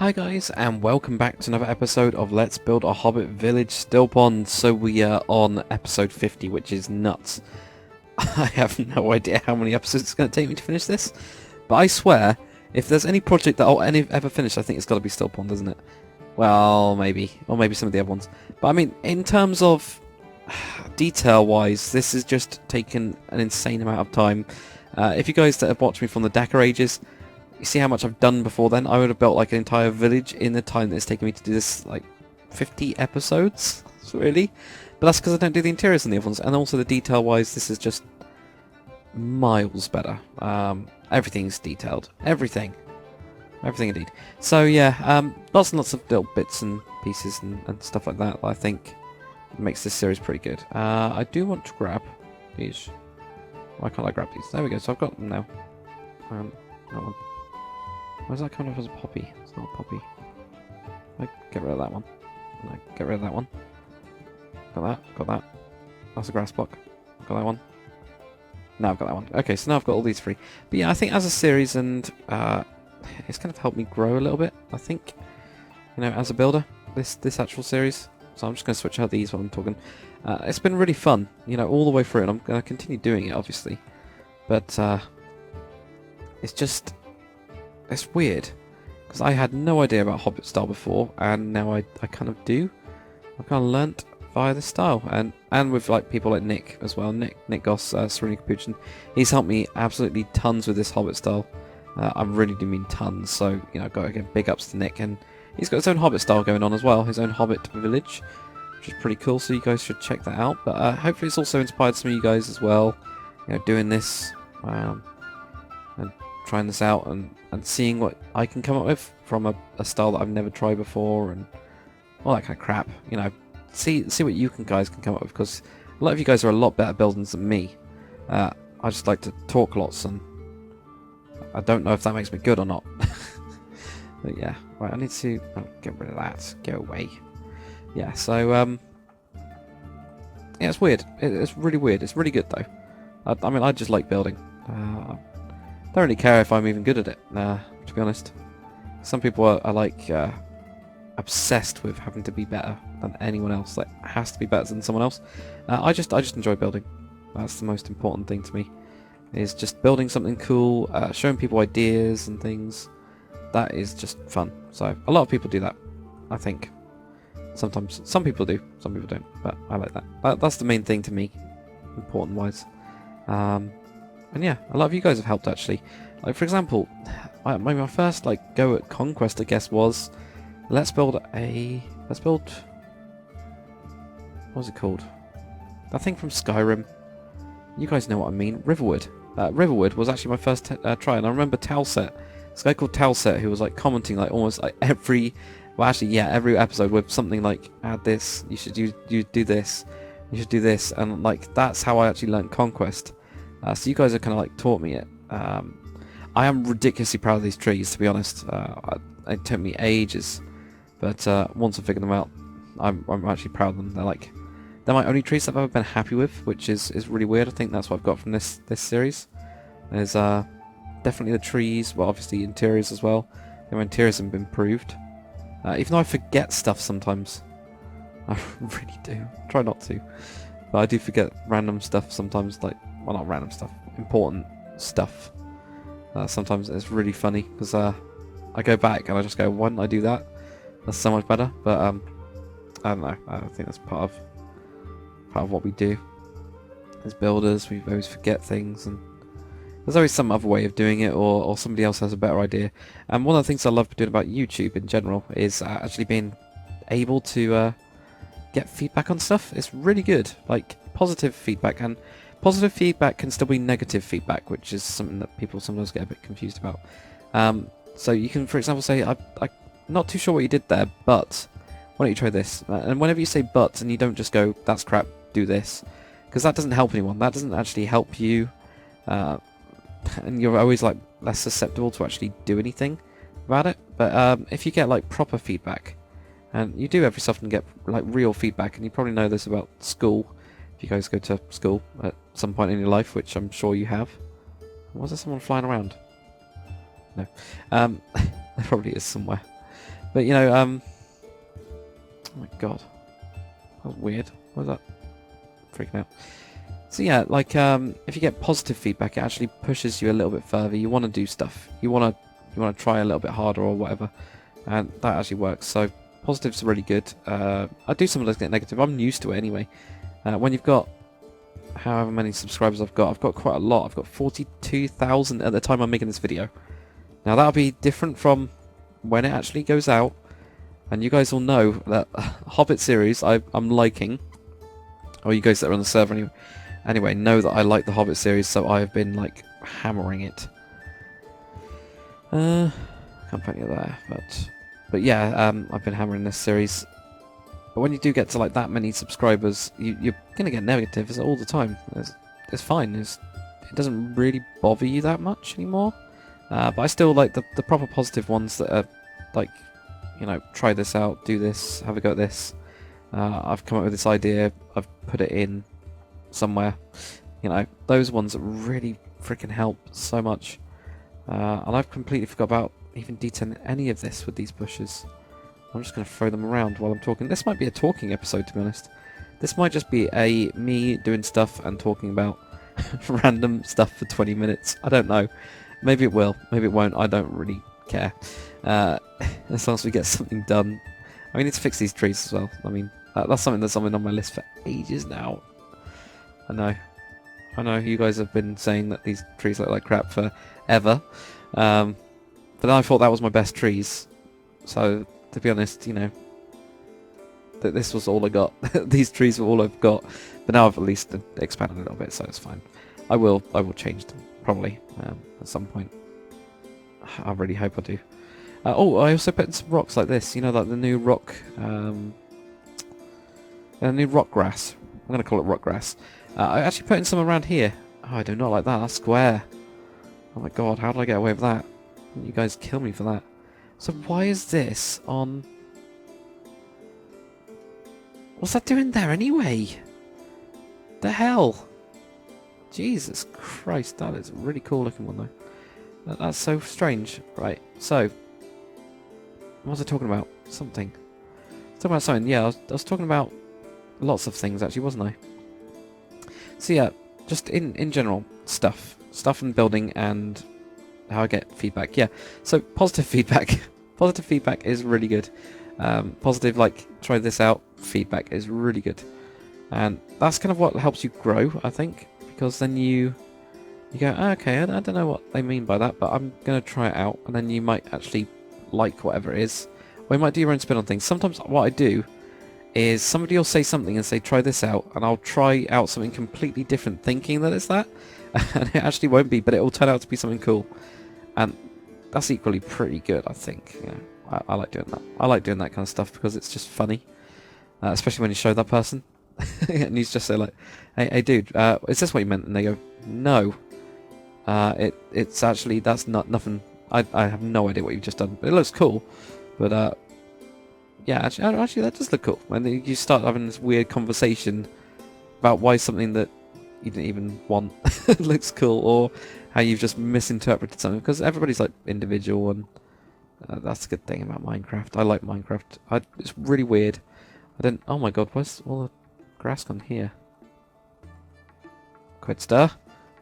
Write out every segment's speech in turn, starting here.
Hi guys, and welcome back to another episode of Let's Build a Hobbit Village Stillpond. So we are on episode 50, which is nuts. I have no idea how many episodes it's going to take me to finish this, but I swear, if there's any project that I'll ever finish, I think it's got to be Stillpond, isn't it? Well, maybe, or maybe some of the other ones. But I mean, in terms of detail-wise, this has just taken an insane amount of time. If you guys that have watched me from the Dakar ages, you see how much I've done before then. I would have built like an entire village in the time that it's taken me to do this, like 50 episodes, really. But that's because I don't do the interiors on the other ones, and also the detail-wise, this is just miles better. Everything's detailed. Everything indeed. So yeah, lots and lots of little bits and pieces and stuff like that I think makes this series pretty good. I do want to grab these. Why can't I grab these? There we go, so I've got them now. That one. Why is that coming up as a poppy? It's not a poppy. I get rid of that one. No, get rid of that one. Got that. That's a grass block. Got that one. Now I've got that one. Okay, so now I've got all these three. But yeah, I think as a series, and it's kind of helped me grow a little bit, I think. You know, as a builder, this actual series. So I'm just going to switch out these while I'm talking. It's been really fun, you know, all the way through, and I'm going to continue doing it, obviously. But it's weird, because I had no idea about Hobbit style before, and now I kind of do. I kind of learnt via this style, and with like people like Nick as well. Nick Goss, Serena Capuchin, he's helped me absolutely tons with this Hobbit style. I really do mean tons. So you know, got to give big ups to Nick, and he's got his own Hobbit style going on as well, his own Hobbit village, which is pretty cool. So you guys should check that out. But hopefully, it's also inspired some of you guys as well. You know, doing this and trying this out and seeing what I can come up with from a style that I've never tried before and all that kind of crap. You know, see what you guys can come up with, because a lot of you guys are a lot better builders than me. I just like to talk lots, and I don't know if that makes me good or not. But yeah, right, I need to get rid of that. Go away. Yeah, so yeah, it's weird. It's really weird. It's really good though. I mean, I just like building. Don't really care if I'm even good at it, to be honest. Some people are like obsessed with having to be better than anyone else. Like, has to be better than someone else. I just enjoy building. That's the most important thing to me. Is just building something cool, showing people ideas and things. That is just fun. So a lot of people do that, I think. Sometimes some people do, some people don't. But I like that. That's the main thing to me, important wise. And yeah, a lot of you guys have helped actually. Like for example, my first like go at Conquest, I guess, was let's build what was it called? That thing from Skyrim. You guys know what I mean. Riverwood. Riverwood was actually my first try, and I remember Talset. This guy called Talset who was like commenting like almost like every episode with something like add this, you should do this, you should do this, and like that's how I actually learned Conquest. So you guys have kind of like taught me it. I am ridiculously proud of these trees, to be honest. It took me ages, but once I figured them out, I'm actually proud of them. They're my only trees I've ever been happy with, which is really weird. I think that's what I've got from this series. There's definitely the trees, but obviously interiors as well. The interiors have been improved. Even though I forget stuff sometimes. I really do. Try not to. But I do forget random stuff sometimes, like, well, not random stuff, important stuff. Sometimes it's really funny, because I go back and I just go, why didn't I do that? That's so much better. But I don't know. I think that's part of what we do as builders. We always forget things, and there's always some other way of doing it, or somebody else has a better idea. And one of the things I love doing about YouTube in general is actually being able to get feedback on stuff. It's really good, like positive feedback, and positive feedback can still be negative feedback, which is something that people sometimes get a bit confused about. So you can, for example, say, I'm not too sure what you did there, but why don't you try this? And whenever you say but, and you don't just go, that's crap, do this, because that doesn't help anyone. That doesn't actually help you, and you're always like less susceptible to actually do anything about it. But if you get like proper feedback, and you do every so often get like real feedback, and you probably know this about school, if you guys go to school at some point in your life, which I'm sure you have. Was there someone flying around? No. There probably is somewhere. But you know, oh my god, that was weird. What was that? Freaking out. So yeah, like if you get positive feedback, it actually pushes you a little bit further. You want to do stuff. You want to try a little bit harder or whatever, and that actually works. So positives are really good. I do sometimes get negative. I'm used to it anyway. When you've got however many subscribers I've got quite a lot. I've got 42,000 at the time I'm making this video. Now that'll be different from when it actually goes out, and you guys will know that Hobbit series I'm liking. Or you guys that are on the server anyway know that I like the Hobbit series, so I've been like hammering it. Can't put you there, but yeah, I've been hammering this series. But when you do get to like that many subscribers, you're gonna get negatives all the time. It's fine. It doesn't really bother you that much anymore. But I still like the proper positive ones that are like, you know, try this out, do this, have a go at this. I've come up with this idea, I've put it in somewhere. You know, those ones really freaking help so much. And I've completely forgot about even detailing any of this with these bushes. I'm just going to throw them around while I'm talking. This might be a talking episode, to be honest. This might just be me doing stuff and talking about random stuff for 20 minutes. I don't know. Maybe it will, maybe it won't. I don't really care. As long as we get something done. I need to fix these trees as well. I mean, that's something that's on my list for ages now. I know you guys have been saying that these trees look like crap forever. But then I thought that was my best trees. So, to be honest, you know, that this was all I got. These trees were all I've got. But now I've at least expanded a little bit, so it's fine. I will change them, probably, at some point. I really hope I do. Oh, I also put in some rocks like this. You know, like the new rock... new rock grass. I'm going to call it rock grass. I actually put in some around here. Oh, I do not like that. That's square. Oh my god, how did I get away with that? You guys kill me for that. So why is this on... What's that doing there anyway? The hell? Jesus Christ, that is a really cool looking one though. That's so strange. Right, so... What was I talking about? Something. I was talking about something. Yeah, I was talking about lots of things actually, wasn't I? So yeah, just in general, stuff in building and how I get feedback. Yeah, so positive feedback. Positive feedback is really good. Positive, like, try this out, feedback is really good. And that's kind of what helps you grow, I think, because then you go, oh, okay, I don't know what they mean by that, but I'm going to try it out, and then you might actually like whatever it is. Or you might do your own spin on things. Sometimes what I do is somebody will say something and say, try this out, and I'll try out something completely different, thinking that it's that, and it actually won't be, but it will turn out to be something cool. And that's equally pretty good, I think. You know, I like doing that. I like doing that kind of stuff because it's just funny, especially when you show that person, and he's just say like, "Hey, dude, is this what you meant?" And they go, "No, it's actually that's not nothing. I have no idea what you've just done, but it looks cool." But yeah, actually, that does look cool. And then you start having this weird conversation about why something that you didn't even want looks cool, or how you've just misinterpreted something, because everybody's like individual, and that's a good thing about Minecraft. I like Minecraft. It's really weird. Oh my god, where's all the grass gone here? Quidster?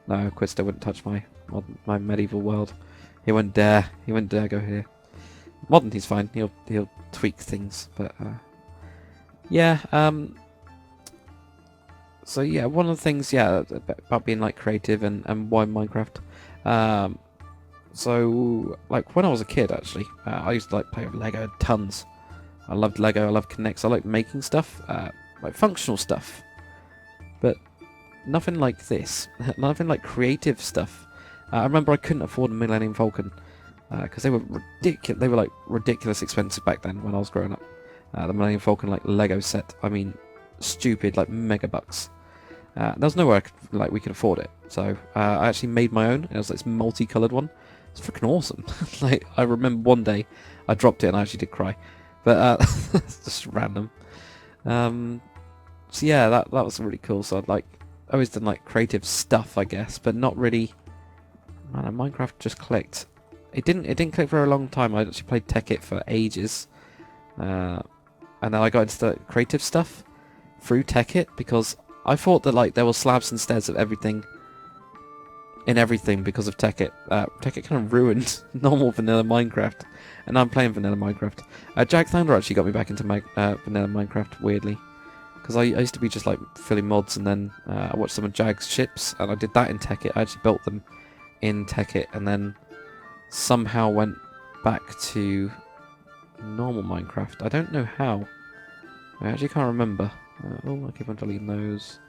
No, Quidster wouldn't touch my medieval world. He wouldn't dare go here. Modern, he's fine. He'll tweak things, but yeah. So yeah, one of the things, yeah, about being like creative and why Minecraft. So like when I was a kid, actually, I used to like play with Lego tons. I loved Lego. I loved Connects. I like making stuff, like functional stuff, but nothing like this. Nothing like creative stuff. I remember I couldn't afford a Millennium Falcon because they were ridiculous. They were like ridiculous expensive back then when I was growing up. The Millennium Falcon like Lego set. I mean, stupid, like mega bucks. There was nowhere we could afford it, so I actually made my own. It was this multicolored one. It's freaking awesome. Like, I remember one day I dropped it and I actually did cry, but it's just random. So yeah, that was really cool. So I'd always done like creative stuff, I guess, but not really. Man, Minecraft just clicked. It didn't click for a long time. I actually played Tekkit for ages, and then I got into the creative stuff through Tekkit, because I thought that like there were slabs and stairs of everything in everything because of Tekkit. Tekkit kind of ruined normal vanilla Minecraft, and now I'm playing vanilla Minecraft. Jag Thunder actually got me back into vanilla Minecraft, weirdly, because I used to be just like filling mods, and then I watched some of Jag's ships, and I did that in Tekkit. I actually built them in Tekkit, and then somehow went back to normal Minecraft. I don't know how. I actually can't remember. Oh, I keep on deleting those.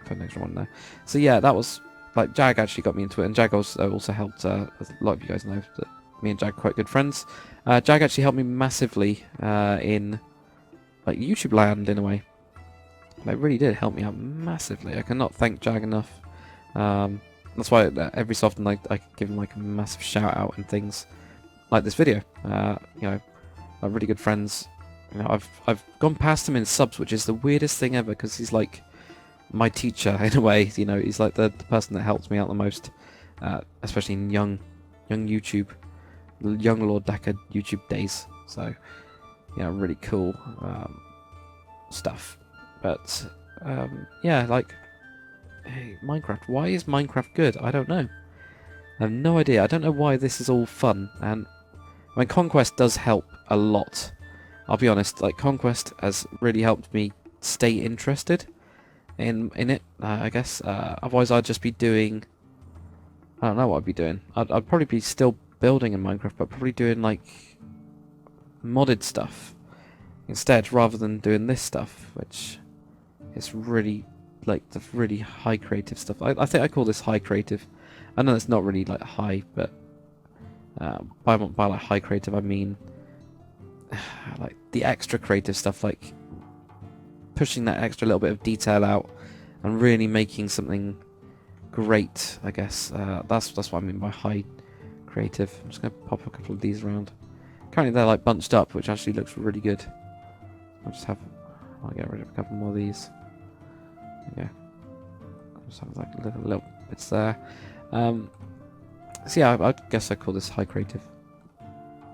Put an extra one there. So yeah, that was like Jag actually got me into it, and Jag also helped. As a lot of you guys know that me and Jag are quite good friends. Jag actually helped me massively in like YouTube land in a way. Like, really did help me out massively. I cannot thank Jag enough. That's why every so often I give him like a massive shout out and things like this video. You know, are really good friends. You know, I've gone past him in subs, which is the weirdest thing ever, because he's like my teacher in a way. You know, he's like the person that helps me out the most, especially in young YouTube, young Lord Dakar YouTube days. So, yeah, really cool stuff. But yeah, like, hey, Minecraft. Why is Minecraft good? I don't know. I have no idea. I don't know why this is all fun. And I mean, Conquest does help a lot. I'll be honest, like, Conquest has really helped me stay interested in it, I guess. Otherwise, I'd just be doing... I don't know what I'd be doing. I'd probably be still building in Minecraft, but probably doing, like, modded stuff instead, rather than doing this stuff, which is really, like, the really high creative stuff. I think I call this high creative. I know it's not really, like, high, but by like, high creative, I mean... like the extra creative stuff, like pushing that extra little bit of detail out and really making something great, I guess. That's what I mean by high creative. I'm just going to pop a couple of these around. Currently they're like bunched up, which actually looks really good. I'll get rid of a couple more of these. Yeah, I'll just have like little bits there. So yeah, I guess I'd call this high creative,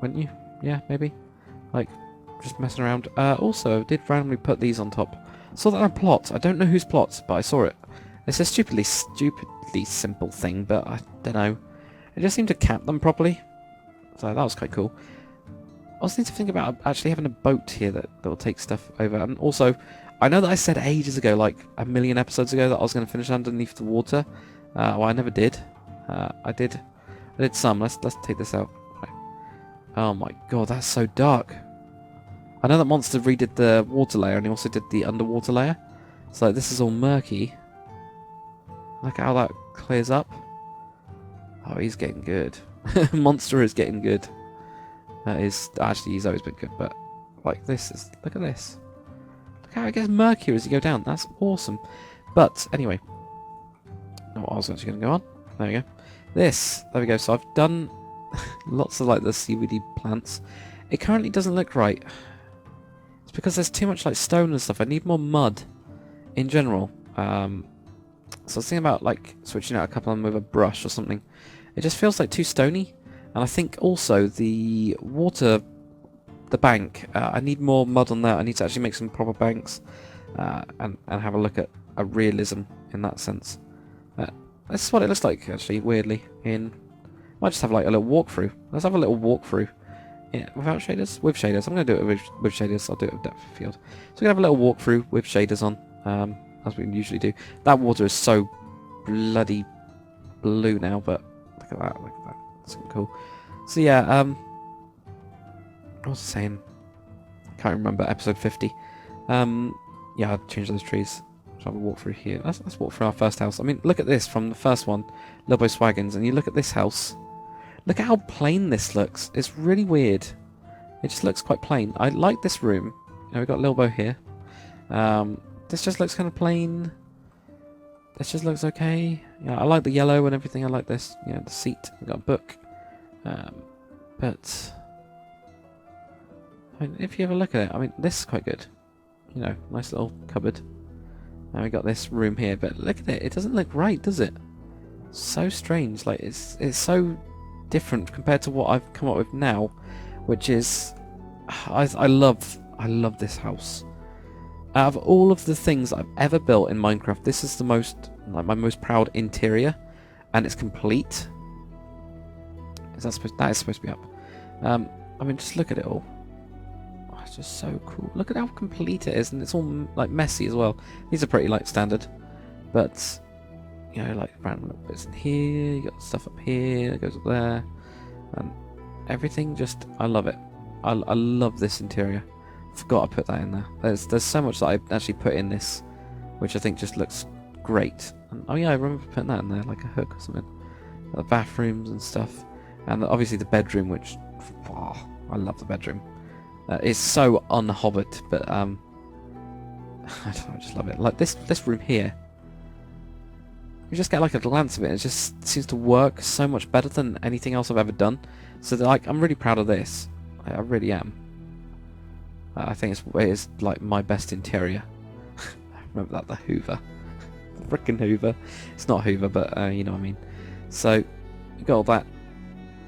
wouldn't you? Yeah, maybe. Like, just messing around. Also, I did randomly put these on top. Saw that on plot. I don't know whose plot, but I saw it. It's a stupidly simple thing, but I don't know. It just seemed to cap them properly. So that was quite cool. I also need to think about actually having a boat here that will take stuff over. And also, I know that I said ages ago, like a million episodes ago, that I was going to finish underneath the water. Well, I never did. I did some. Let's take this out. Oh my god, that's so dark. I know that Monster redid the water layer, and he also did the underwater layer. So this is all murky. Look at how that clears up. Oh, he's getting good. Monster is getting good. That is... Actually, he's always been good, but... Like, this is... Look at this. Look how it gets murkier as you go down. That's awesome. But, anyway. I was actually going to go on. There we go. This. There we go. So I've done... lots of like the seaweedy plants. It currently doesn't look right. It's because there's too much like stone and stuff. I need more mud in general. So I was thinking about like switching out a couple of them with a brush or something. It just feels like too stony. And I think also the water, the bank, I need more mud on that. I need to actually make some proper banks and have a look at a realism in that sense. This is what it looks like actually, weirdly, in... Might just have like a little walkthrough. Let's have a little walkthrough. Yeah, without shaders? With shaders. I'm going to do it with shaders. I'll do it with depth of field. So we're going to have a little walkthrough with shaders on, as we usually do. That water is so bloody blue now, but look at that. Look at that. That's cool. So yeah, what was I saying? I can't remember. Episode 50. Yeah, I'll change those trees. So I'll walk through here. Let's walk through our first house. I mean, look at this from the first one, Lobo Swaggins, and you look at this house. Look at how plain this looks. It's really weird. It just looks quite plain. I like this room. You know, we've got Lilbo here. This just looks kind of plain. This just looks okay. Yeah, I like the yellow and everything. I like this. Yeah, the seat. We've got a book. But I mean, if you have a look at it, I mean, this is quite good. You know, nice little cupboard. And we got this room here, but look at it. It doesn't look right, does it? So strange. Like it's so different compared to what I've come up with now, which is I love this house. Out of all of the things I've ever built in Minecraft, this is the most, like, my most proud interior, and it's complete. That is supposed to be up. I mean, just look at it all. Oh, it's just so cool. Look at how complete it is, and it's all like messy as well. These are pretty like standard, but you know, like random little bits in here. You got stuff up here that goes up there, and everything. Just, I love it. I love this interior. Forgot I put that in there. There's so much that I actually put in this, which I think just looks great. And, oh yeah, I remember putting that in there, like a hook or something. The bathrooms and stuff, and obviously the bedroom, which, oh, I love the bedroom. It's so un-Hobbit, but I don't know, I just love it. Like this room here, you just get like a glance of it. It just seems to work so much better than anything else I've ever done. So like, I'm really proud of this. I really am. I think it is like my best interior. Remember that, the Hoover. The frickin' Hoover. It's not Hoover, but you know what I mean. So, we got all that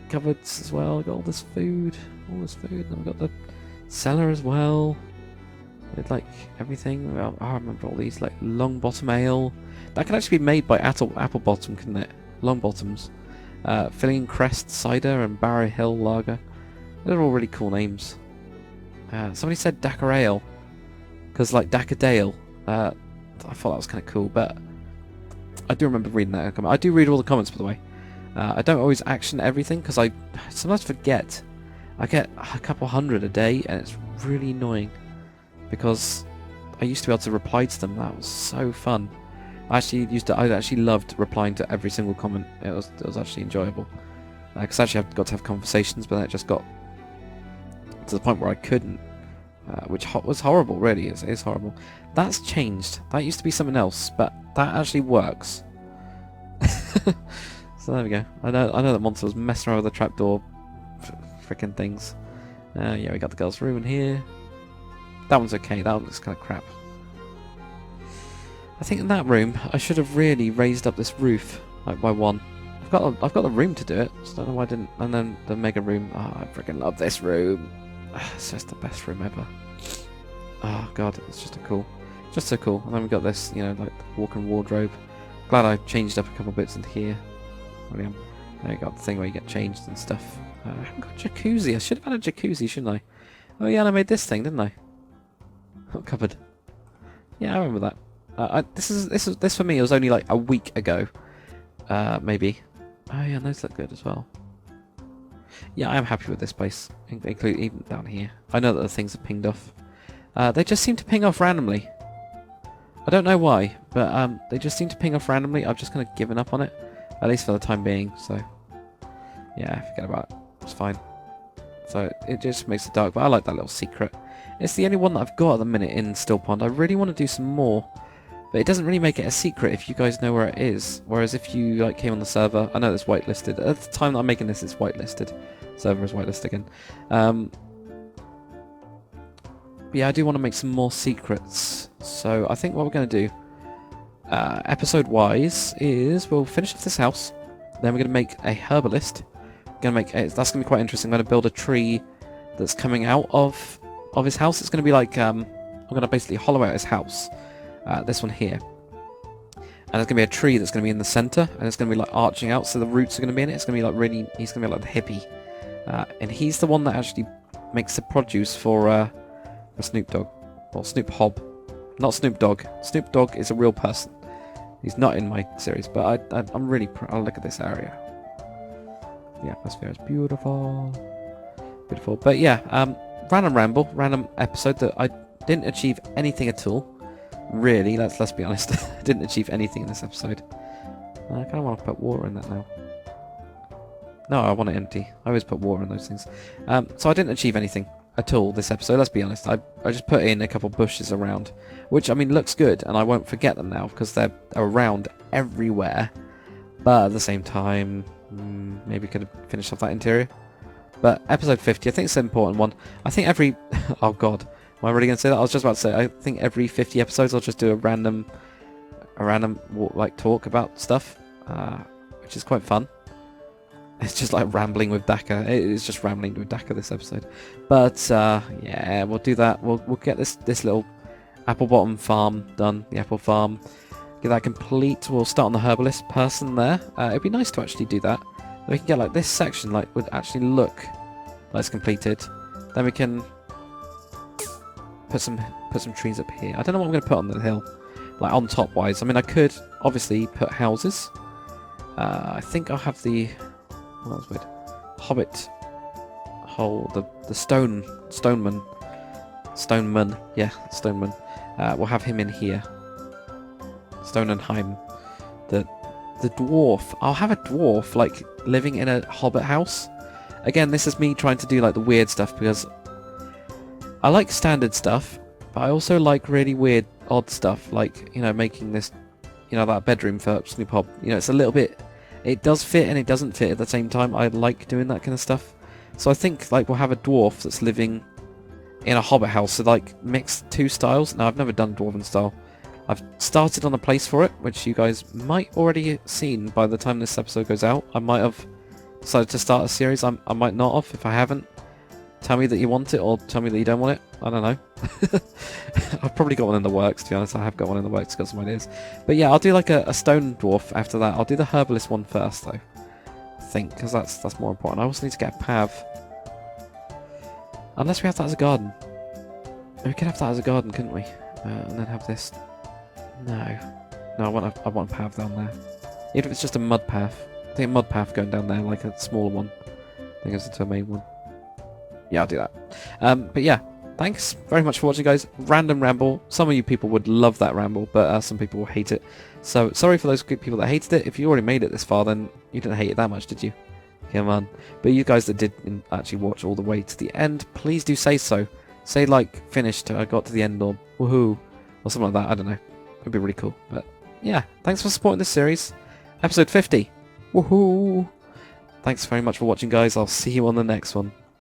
cupboards as well. We got all this food. Then we got the cellar as well. With like everything. I remember all these, like long bottom ale. That could actually be made by apple bottom, couldn't it? Long bottoms. Filling Crest cider and Barrow Hill lager. They're all really cool names. Somebody said Dakar Ale, because like Dakkerdale. I thought that was kind of cool, but I do remember reading that comment. I do read all the comments, by the way. I don't always action everything because I sometimes forget. I get a couple hundred a day, and it's really annoying because I used to be able to reply to them. That was so fun. I actually loved replying to every single comment. It was actually enjoyable because actually I've got to have conversations, but then it just got to the point where I couldn't, which was horrible. Really, it is horrible. That's changed. That used to be something else, but that actually works. So there we go. I know that monster was messing around with the trapdoor, freaking things. Yeah, we got the girls' room in here. That one's okay. That one looks kind of crap. I think in that room I should have really raised up this roof like by one. I've got the room to do it. So I don't know why I didn't. And then the mega room. Oh, I freaking love this room. It's just the best room ever. Oh god, it's just so cool. And then we got this, you know, like the walk-in wardrobe. Glad I changed up a couple bits in here. Brilliant. There you got the thing where you get changed and stuff. I haven't got a jacuzzi. I should have had a jacuzzi, shouldn't I? Oh yeah, and I made this thing, didn't I? Oh, cupboard. Yeah, I remember that. This for me, it was only like a week ago, maybe. Oh yeah, those look good as well. Yeah, I am happy with this place, including even down here. I know that the things are pinged off. They just seem to ping off randomly. I don't know why, but they just seem to ping off randomly. I've just kind of given up on it, at least for the time being. So yeah, forget about it. It's fine. So it just makes it dark, but I like that little secret. It's the only one that I've got at the minute in Stillpond. I really want to do some more, but it doesn't really make it a secret if you guys know where it is. Whereas if you like came on the server, I know it's whitelisted. At the time that I'm making this, it's whitelisted. Server is whitelisted again. But yeah, I do want to make some more secrets. So I think what we're going to do, episode-wise, is we'll finish off this house. Then we're going to make a herbalist. That's going to be quite interesting. I'm going to build a tree that's coming out of his house. It's going to be like I'm going to basically hollow out his house. This one here. And there's going to be a tree that's going to be in the centre, and it's going to be like arching out, so the roots are going to be in it. It's going to be like he's going to be like the hippie. And he's the one that actually makes the produce for Snoop Dogg. Or Snoop Hobb. Not Snoop Dogg. Snoop Dogg is a real person. He's not in my series, but I'm really proud. Oh, look at this area. The atmosphere is beautiful. Beautiful. But yeah, random ramble, random episode that I didn't achieve anything at all. Really, let's be honest. I didn't achieve anything in this episode. I kind of want to put water in that now. No, I want it empty. I always put water in those things. So I didn't achieve anything at all this episode, let's be honest. I just put in a couple bushes around, which, I mean, looks good, and I won't forget them now because they're around everywhere. But at the same time, maybe could have finished off that interior. But episode 50, I think it's an important one. I think every... oh god, am I really going to say that? I was just about to say, I think every 50 episodes I'll just do a random like talk about stuff, which is quite fun. It's just like rambling with Dakar. It is just rambling with Dakar this episode. But yeah, we'll do that. We'll get this little apple bottom farm done. The apple farm. Get that complete. We'll start on the herbalist person there. It'd be nice to actually do that. Then we can get like this section like would actually look like it's completed. Then we can put some trees up here. I don't know what I'm going to put on the hill, like on top wise. I mean, I could obviously put houses. I think I'll have the what was weird Hobbit hole, the stoneman. Yeah, stoneman. We'll have him in here. Stonenheim. The dwarf. I'll have a dwarf like living in a hobbit house. Again, this is me trying to do like the weird stuff because I like standard stuff, but I also like really weird, odd stuff, like, you know, making this, you know, that bedroom for Snoop Hob. You know, it's a little bit, it does fit and it doesn't fit at the same time. I like doing that kind of stuff. So I think, like, we'll have a dwarf that's living in a hobbit house, so, like, mix two styles. Now, I've never done dwarven style. I've started on a place for it, which you guys might already have seen by the time this episode goes out. I might have decided to start a series. I might not have. If I haven't, tell me that you want it, or tell me that you don't want it. I don't know. I've probably got one in the works, to be honest. I have got one in the works, got some ideas. But yeah, I'll do like a stone dwarf after that. I'll do the herbalist one first, though. I think, because that's more important. I also need to get a pav. Unless we have that as a garden. We could have that as a garden, couldn't we? And then have this. No, I want a path down there. Even if it's just a mud path. I think a mud path going down there, like a smaller one. I think it's into a main one. Yeah, I'll do that. But yeah, thanks very much for watching, guys. Random ramble. Some of you people would love that ramble, but some people will hate it. So sorry for those people that hated it. If you already made it this far, then you didn't hate it that much, did you? Come on. But you guys that did actually watch all the way to the end, please do say so. Say like finished, I got to the end, or woohoo, or something like that. I don't know. It'd be really cool. But yeah, thanks for supporting this series. Episode 50. Woohoo! Thanks very much for watching, guys. I'll see you on the next one.